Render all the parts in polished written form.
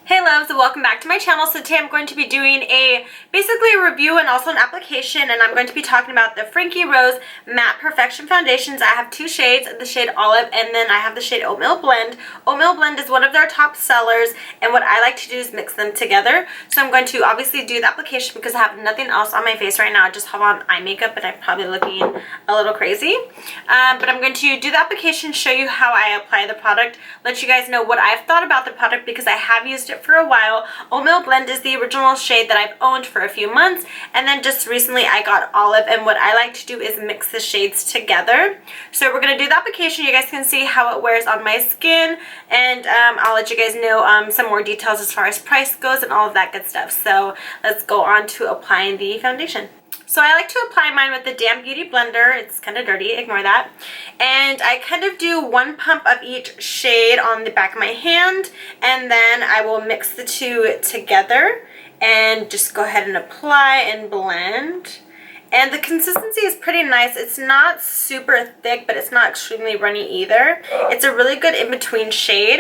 Hey loves, welcome back to my channel. So today I'm going to be doing basically a review and also an application, and I'm going to be talking about the Frankie Rose Matte Perfection Foundations. I have two shades, the shade Olive and then I have the shade Oatmeal Blend. Oatmeal Blend is one of their top sellers, and what I like to do is mix them together. So I'm going to obviously do the application because I have nothing else on my face right now. I just have on eye makeup and I'm probably looking a little crazy. But I'm going to do the application, show you how I apply the product, let you guys know what I've thought about the product because I have used it for a while. Oatmeal Blend is the original shade that I've owned for a few months, and then just recently I got Olive, and what I like to do is mix the shades together. So we're going to do the application. You guys can see how it wears on my skin, and I'll let you guys know some more details as far as price goes and all of that good stuff. So let's go on to applying the foundation. So I like to apply mine with the damp beauty blender. It's kind of dirty, ignore that. And I kind of do one pump of each shade on the back of my hand, and then I will mix the two together and just go ahead and apply and blend. And the consistency is pretty nice. It's not super thick, but it's not extremely runny either. It's a really good in-between shade.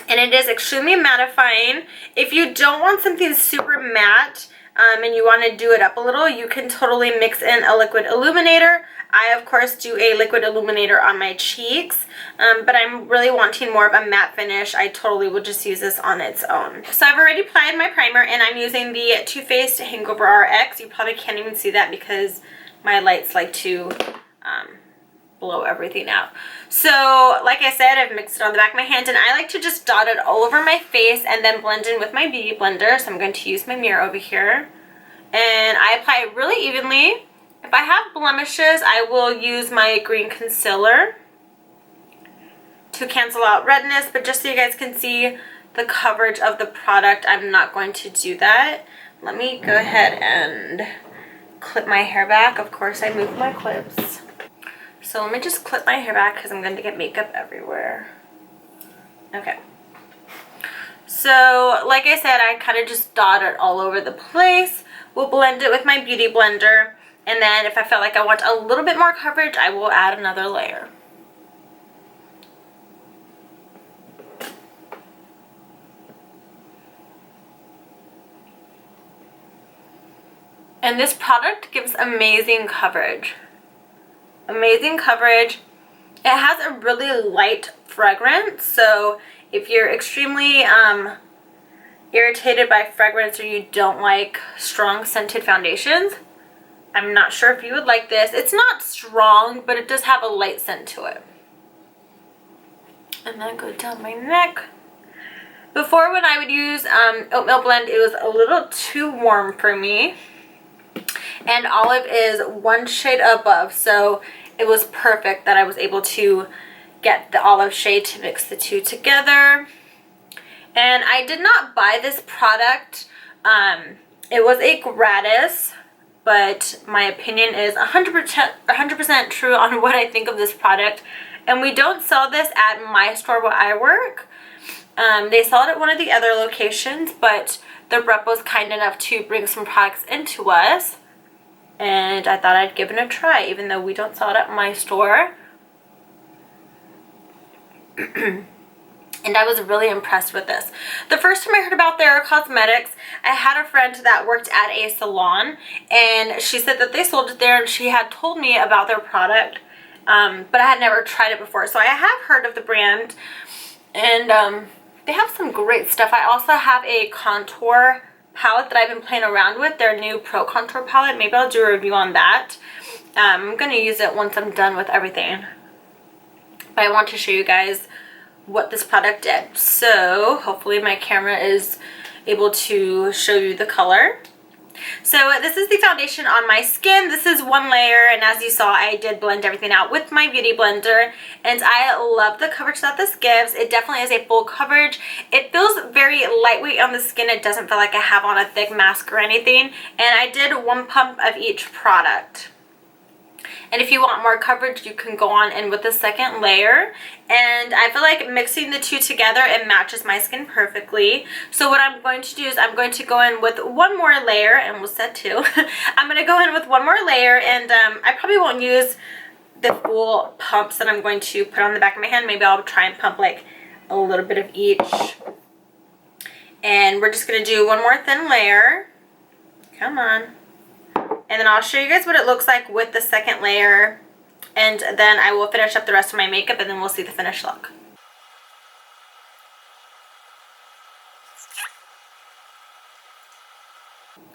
And it is extremely mattifying. If you don't want something super matte, and you want to do it up a little, you can totally mix in a liquid illuminator. I, of course, do a liquid illuminator on my cheeks, but I'm really wanting more of a matte finish. I totally would just use this on its own. So I've already applied my primer, and I'm using the Too Faced Hangover RX. You probably can't even see that because my lights like to blow everything out. So like I said, I've mixed it on the back of my hand, and I like to just dot it all over my face and then blend in with my beauty blender. So I'm going to use my mirror over here, and I apply it really evenly. If I have blemishes, I will use my green concealer to cancel out redness, but just so you guys can see the coverage of the product, I'm not going to do that. Let me go ahead and clip my hair back. Of course, I move my clips. So let me just clip my hair back because I'm going to get makeup everywhere. Okay. So like I said, I kind of just dot it all over the place. We'll blend it with my beauty blender. And then if I feel like I want a little bit more coverage, I will add another layer. And this product gives amazing coverage. Amazing coverage. It has a really light fragrance, so if you're extremely irritated by fragrance or you don't like strong scented foundations, I'm not sure if you would like this. It's not strong, but it does have a light scent to it. And then go down my neck. Before, when I would use Oatmeal Blend, it was a little too warm for me. And Olive is one shade above, so it was perfect that I was able to get the olive shade to mix the two together. And I did not buy this product. It was a gratis, but my opinion is 100% true on what I think of this product. And we don't sell this at my store where I work. They sell it at one of the other locations, but the rep was kind enough to bring some products into us. And I thought I'd give it a try, even though we don't sell it at my store. And I was really impressed with this. The first time I heard about their cosmetics, I had a friend that worked at a salon, and she said that they sold it there, and she had told me about their product, but I had never tried it before. So I have heard of the brand, and they have some great stuff. I also have a contour palette that I've been playing around with, their new Pro Contour palette. Maybe I'll do a review on that. I'm going to use it once I'm done with everything. But I want to show you guys what this product did. So hopefully my camera is able to show you the color. So this is the foundation on my skin. This is one layer, and as you saw, I did blend everything out with my beauty blender, and I love the coverage that this gives. It definitely is a full coverage. It feels very lightweight on the skin. It doesn't feel like I have on a thick mask or anything, and I did one pump of each product. And if you want more coverage, you can go on in with the second layer. And I feel like mixing the two together, it matches my skin perfectly. So what I'm going to do is I'm going to go in with one more layer, and we'll set two. I'm going to go in with one more layer, and I probably won't use the full pumps that I'm going to put on the back of my hand. Maybe I'll try and pump like a little bit of each And we're just going to do one more thin layer. Come on. And then I'll show you guys what it looks like with the second layer. And then I will finish up the rest of my makeup and then we'll see the finished look.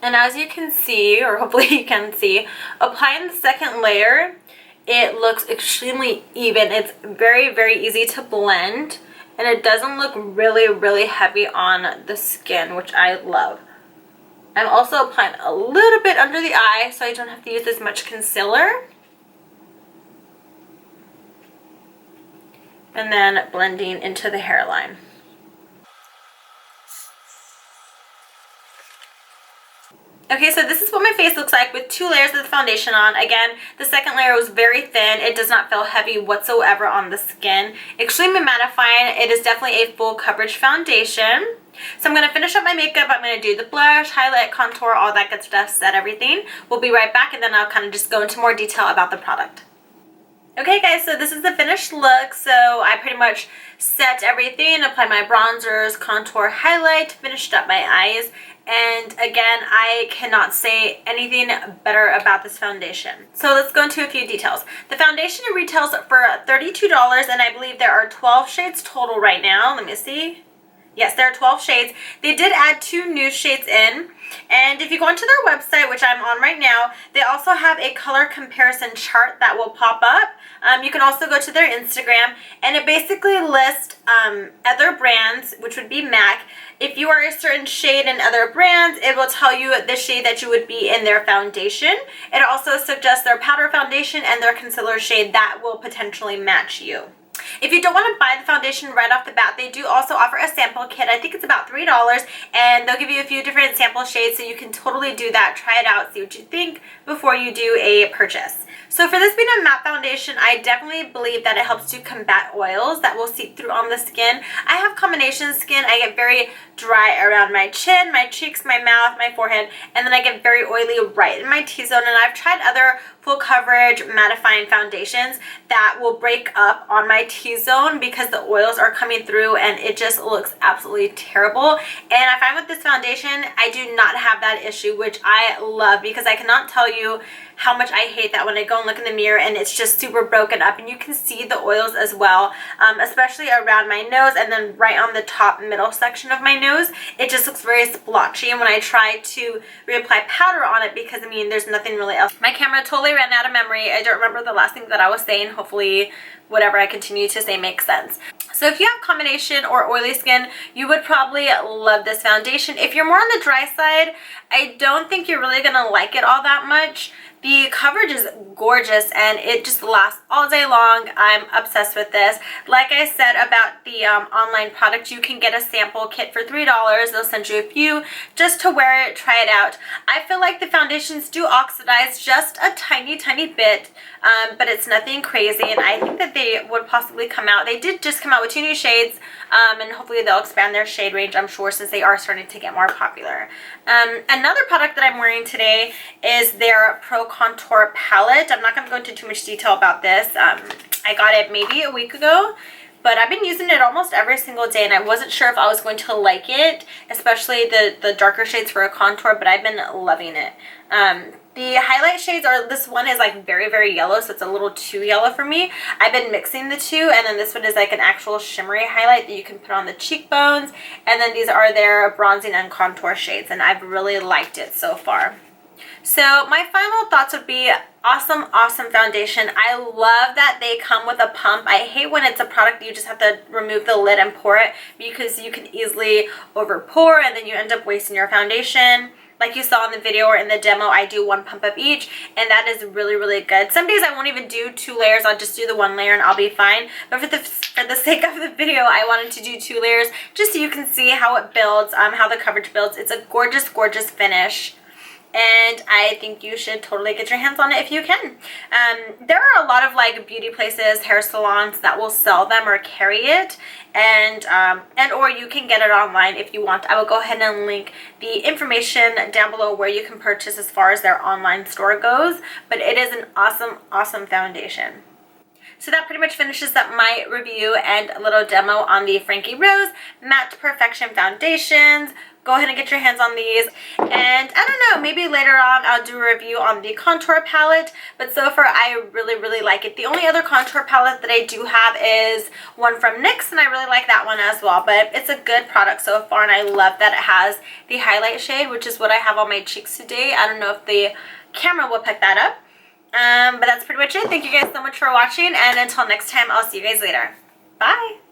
And as you can see, or hopefully you can see, applying the second layer, it looks extremely even. It's very, very easy to blend. And it doesn't look really, really heavy on the skin, which I love. I'm also applying a little bit under the eye so I don't have to use as much concealer. And then blending into the hairline. Okay, so this is what my face looks like with 2 layers of the foundation on. Again, the second layer was very thin. It does not feel heavy whatsoever on the skin. Extremely mattifying. It is definitely a full coverage foundation. So I'm going to finish up my makeup. I'm going to do the blush, highlight, contour, all that good stuff, set everything. We'll be right back and then I'll kind of just go into more detail about the product. Okay guys, so this is the finished look. So I pretty much set everything, applied my bronzers, contour, highlight, finished up my eyes. And again, I cannot say anything better about this foundation. So let's go into a few details. The foundation retails for $32 and I believe there are 12 shades total right now. Let me see. Yes, there are 12 shades. They did add 2 new shades in. And if you go onto their website, which I'm on right now, they also have a color comparison chart that will pop up. You can also go to their Instagram, and it basically lists other brands, which would be MAC. If you are a certain shade in other brands, it will tell you the shade that you would be in their foundation. It also suggests their powder foundation and their concealer shade that will potentially match you. If you don't want to buy the foundation right off the bat, they do also offer a sample kit. I think it's about $3, and they'll give you a few different sample shades, so you can totally do that, try it out, see what you think before you do a purchase. So for this being a matte foundation, I definitely believe that it helps to combat oils that will seep through on the skin. I have combination skin. I get very dry around my chin, my cheeks, my mouth, my forehead, and then I get very oily right in my T-zone. And I've tried other full coverage mattifying foundations that will break up on my T-zone because the oils are coming through and it just looks absolutely terrible. And I find with this foundation, I do not have that issue, which I love, because I cannot tell you how much I hate that when I go and look in the mirror and it's just super broken up, and you can see the oils as well, especially around my nose and then right on the top middle section of my nose. It just looks very splotchy, and when I try to reapply powder on it, because I mean there's nothing really else. My camera totally ran out of memory. I don't remember the last thing that I was saying. Hopefully whatever I continue to say makes sense. So if you have combination or oily skin, you would probably love this foundation. If you're more on the dry side, I don't think you're really gonna like it all that much. The coverage is gorgeous and it just lasts all day long. I'm obsessed with this. Like I said about the online product, you can get a sample kit for $3. They'll send you a few just to wear it, try it out. I feel like the foundations do oxidize just a tiny, tiny bit, but it's nothing crazy, and I think that they would possibly come out. They did just come out with 2 new shades, and hopefully they'll expand their shade range, I'm sure, since they are starting to get more popular. Another product that I'm wearing today is their Pro Contour palette. I'm not going to go into too much detail about this. I got it maybe a week ago, but I've been using it almost every single day, and I wasn't sure if I was going to like it, especially the darker shades for a contour, but I've been loving it. The highlight shades are, this one is like very, very yellow, so it's a little too yellow for me. I've been mixing the two, and then this one is like an actual shimmery highlight that you can put on the cheekbones, and then these are their bronzing and contour shades, and I've really liked it so far. So my final thoughts would be awesome, awesome foundation. I love that they come with a pump. I hate when it's a product that you just have to remove the lid and pour it, because you can easily over pour and then you end up wasting your foundation. Like you saw in the video or in the demo, I do 1 pump of each, and that is really, really good. Some days I won't even do 2 layers. I'll just do the 1 layer and I'll be fine. But for the sake of the video, I wanted to do 2 layers just so you can see how it builds, how the coverage builds. It's a gorgeous, gorgeous finish, and I think you should totally get your hands on it if you can. There are a lot of like beauty places, hair salons that will sell them or carry it, and or you can get it online if you want. I will go ahead and link the information down below where you can purchase as far as their online store goes, but it is an awesome, awesome foundation. So that pretty much finishes up my review and a little demo on the Frankie Rose Matte Perfection Foundations. Go ahead and get your hands on these. And I don't know, maybe later on I'll do a review on the contour palette. But so far, I really, really like it. The only other contour palette that I do have is one from NYX, and I really like that one as well. But it's a good product so far, and I love that it has the highlight shade, which is what I have on my cheeks today. I don't know if the camera will pick that up. But that's pretty much it. Thank you guys so much for watching, and until next time, I'll see you guys later. Bye!